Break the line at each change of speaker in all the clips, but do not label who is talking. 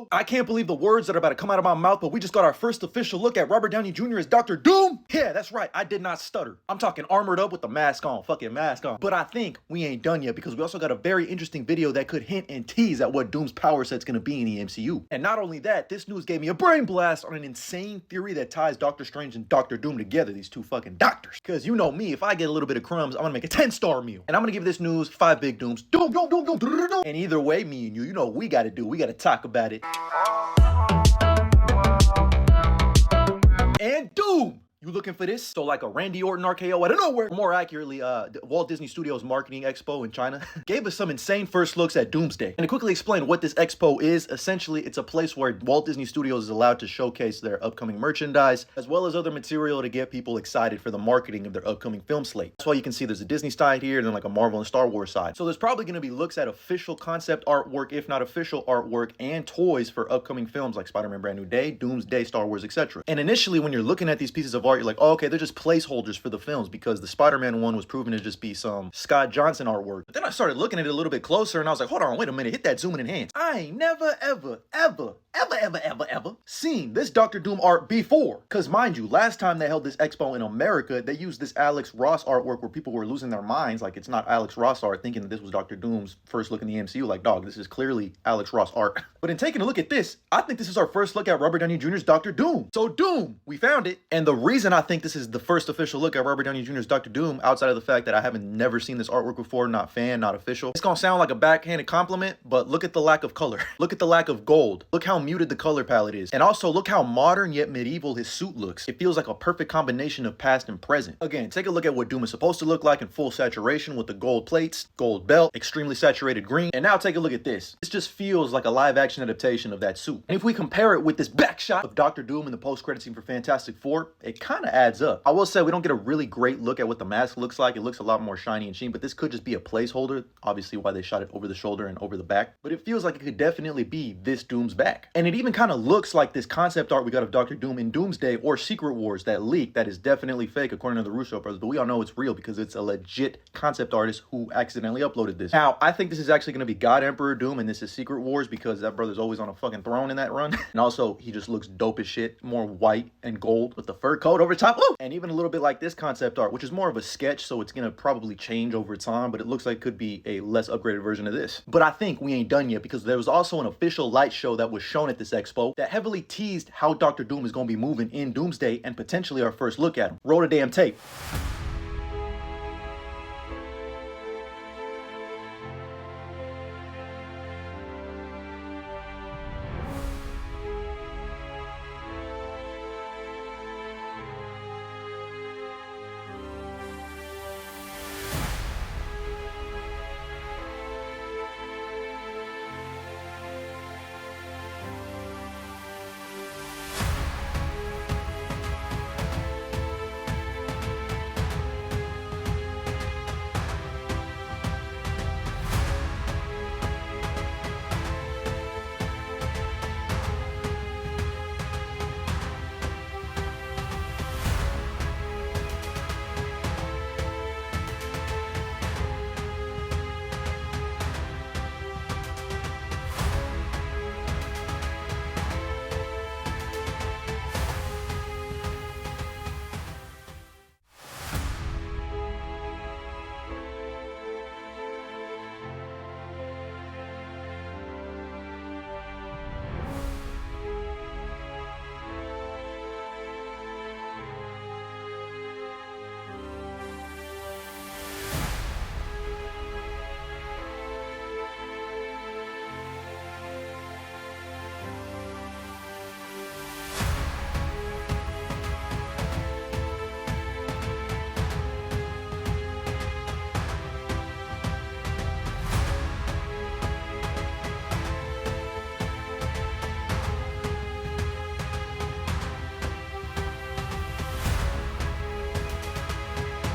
yo! I can't believe the words that are about to come out of my mouth, but we just got our first official look at Robert Downey Jr. as Dr. Doom! Yeah, that's right, I did not stutter. I'm talking armored up with the mask on, fucking mask on. But I think we ain't done yet because we also got a very interesting video that could hint and tease at what Doom's power set's gonna be in the MCU. And not only that, this news gave me a brain blast on an insane theory that ties Doctor Strange and Dr. Doom together, these two fucking doctors. Cause you know me, if I get a little bit of crumbs, I'm gonna make a 10-star meal. And I'm gonna give this news 5 big dooms. Doom, doom, doom, doom, doom, doom. And either way, me and you know what we gotta do. We gotta talk about it. And Doom! You looking for this? So like a Randy Orton RKO out of nowhere. More accurately, Walt Disney Studios Marketing Expo in China gave us some insane first looks at Doomsday. And to quickly explain what this expo is, essentially it's a place where Walt Disney Studios is allowed to showcase their upcoming merchandise, as well as other material to get people excited for the marketing of their upcoming film slate. That's why you can see there's a Disney side here, and then like a Marvel and Star Wars side. So there's probably gonna be looks at official concept artwork, if not official artwork, and toys for upcoming films like Spider-Man Brand New Day, Doomsday, Star Wars, etc. And initially when you're looking at these pieces of art, you're like, oh, okay, they're just placeholders for the films because the Spider-Man one was proven to just be some Scott Johnson artwork. But then I started looking at it a little bit closer and I was like, hold on, wait a minute, hit that zoom in and enhance. I ain't never, ever seen this Dr. Doom art before. Cause mind you, last time they held this expo in America, they used this Alex Ross artwork where people were losing their minds. Like, it's not Alex Ross art, thinking that this was Dr. Doom's first look in the MCU. Like, dog, this is clearly Alex Ross art. But in taking a look at this, I think this is our first look at Robert Downey Jr.'s Dr. Doom. So Doom, we found it. And the reason I think this is the first official look at Robert Downey Jr.'s Dr. Doom, outside of the fact that I haven't never seen this artwork before, not fan, not official. It's gonna sound like a backhanded compliment, but look at the lack of color. Look at the lack of gold. Look how muted the color palette is. And also look how modern yet medieval his suit looks. It feels like a perfect combination of past and present. Again, take a look at what Doom is supposed to look like in full saturation with the gold plates, gold belt, extremely saturated green. And now take a look at this. This just feels like a live action adaptation of that suit. And if we compare it with this back shot of Dr. Doom in the post-credit scene for Fantastic Four, it kind of adds up. I will say we don't get a really great look at what the mask looks like. It looks a lot more shiny and sheen, but this could just be a placeholder. Obviously why they shot it over the shoulder and over the back. But it feels like it could definitely be this Doom's back. And it even kind of looks like this concept art we got of Dr. Doom in Doomsday or Secret Wars, that leak that is definitely fake according to the Russo brothers, but we all know it's real because it's a legit concept artist who accidentally uploaded this. Now, I think this is actually going to be God Emperor Doom and this is Secret Wars because that brother's always on a fucking throne in that run. And also, he just looks dope as shit, more white and gold with the fur coat over top. Woo! And even a little bit like this concept art, which is more of a sketch, so it's going to probably change over time, but it looks like it could be a less upgraded version of this. But I think we ain't done yet because there was also an official light show that was shown at this expo that heavily teased how Dr. Doom is going to be moving in Doomsday and potentially our first look at him. Roll the damn tape.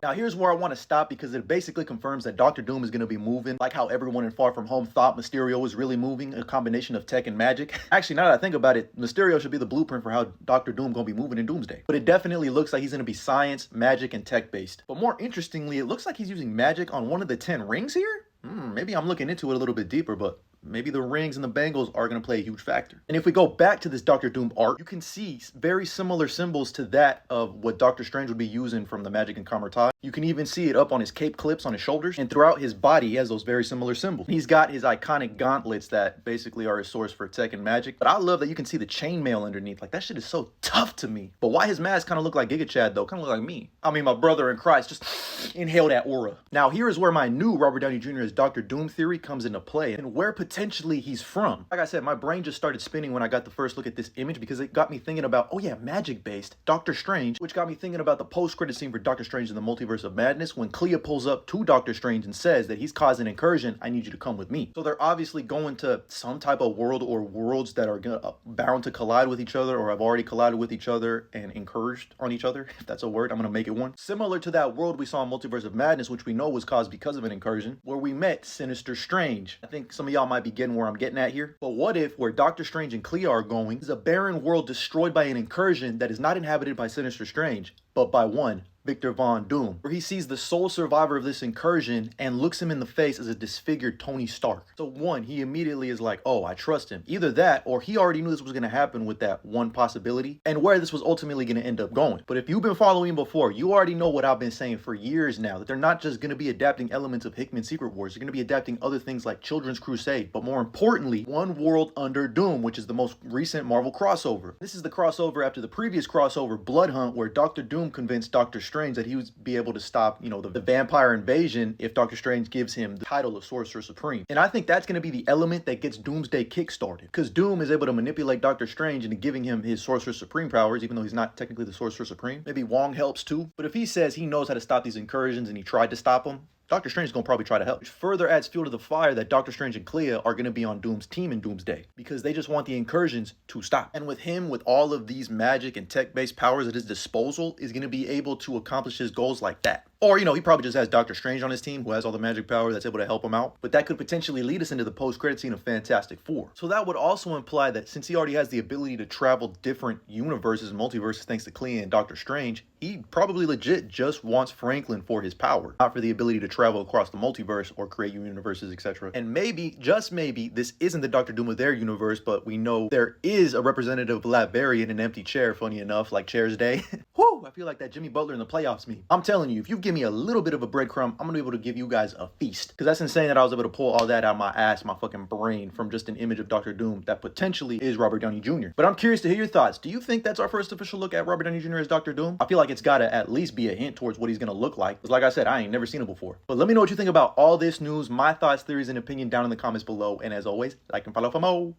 Now here's where I want to stop because it basically confirms that Dr. Doom is going to be moving like how everyone in Far From Home thought Mysterio was really moving, a combination of tech and magic. Actually, now that I think about it, Mysterio should be the blueprint for how Dr. Doom going to be moving in Doomsday. But it definitely looks like he's going to be science, magic, and tech based. But more interestingly, it looks like he's using magic on one of the 10 rings here? Maybe I'm looking into it a little bit deeper, but maybe the rings and the bangles are going to play a huge factor. And if we go back to this Doctor Doom art, you can see very similar symbols to that of what Doctor Strange would be using from the Magic and Kamar-Taj. You can even see it up on his cape clips on his shoulders, and throughout his body he has those very similar symbols. He's got his iconic gauntlets that basically are his source for tech and magic. But I love that you can see the chainmail underneath. Like, that shit is so tough to me. But why his mask kind of look like Giga Chad though? Kind of look like me. I mean, my brother in Christ. Just inhale that aura. Now here is where my new Robert Downey Jr. as Doctor Doom theory comes into play, and where potentially he's from. Like I said, my brain just started spinning when I got the first look at this image, because it got me thinking about, oh yeah, magic-based Doctor Strange, which got me thinking about the post-credit scene for Doctor Strange in the Multiverse of Madness when Clea pulls up to Doctor Strange and says that he's causing an incursion, I need you to come with me. So they're obviously going to some type of world or worlds that are bound to collide with each other, or have already collided with each other and incurged on each other, if that's a word. I'm gonna make it one. Similar to that world we saw in Multiverse of Madness, which we know was caused because of an incursion, where we met Sinister Strange. I think some of y'all might be getting where I'm getting at here. But what if where Doctor Strange and Clea are going is a barren world destroyed by an incursion that is not inhabited by Sinister Strange, but by one Victor Von Doom, where he sees the sole survivor of this incursion and looks him in the face as a disfigured Tony Stark. So one, he immediately is like, oh, I trust him. Either that, or he already knew this was going to happen with that one possibility, and where this was ultimately going to end up going. But if you've been following before, you already know what I've been saying for years now, that they're not just going to be adapting elements of Hickman's Secret Wars, they're going to be adapting other things like Children's Crusade, but more importantly, One World Under Doom, which is the most recent Marvel crossover. This is the crossover after the previous crossover, Blood Hunt, where Doctor Doom convinced Doctor Strange that he would be able to stop, the vampire invasion if Doctor Strange gives him the title of Sorcerer Supreme. And I think that's going to be the element that gets Doomsday kickstarted, because Doom is able to manipulate Doctor Strange into giving him his Sorcerer Supreme powers, even though he's not technically the Sorcerer Supreme. Maybe Wong helps too. But if he says he knows how to stop these incursions and he tried to stop them, Doctor Strange is going to probably try to help, which further adds fuel to the fire that Doctor Strange and Clea are going to be on Doom's team in Doomsday, because they just want the incursions to stop. And with him, with all of these magic and tech-based powers at his disposal, is going to be able to accomplish his goals like that. Or, he probably just has Doctor Strange on his team who has all the magic power that's able to help him out. But that could potentially lead us into the post-credit scene of Fantastic Four. So that would also imply that since he already has the ability to travel different universes and multiverses thanks to Clea and Doctor Strange, he probably legit just wants Franklin for his power, not for the ability to travel across the multiverse or create universes, etc. And maybe, just maybe, this isn't the Doctor Doom of their universe, but we know there is a representative of Latveria in an empty chair, funny enough, like Chairs Day. Whew, I feel like that Jimmy Butler in the playoffs meme. I'm telling you, if you give me a little bit of a breadcrumb, I'm gonna be able to give you guys a feast. Because that's insane that I was able to pull all that out of my ass, my fucking brain, from just an image of Doctor Doom that potentially is Robert Downey Jr. But I'm curious to hear your thoughts. Do you think that's our first official look at Robert Downey Jr. as Doctor Doom? I feel like it's gotta at least be a hint towards what he's gonna look like. Because like I said, I ain't never seen it before. But let me know what you think about all this news, my thoughts, theories, and opinion down in the comments below. And as always, like and follow for more.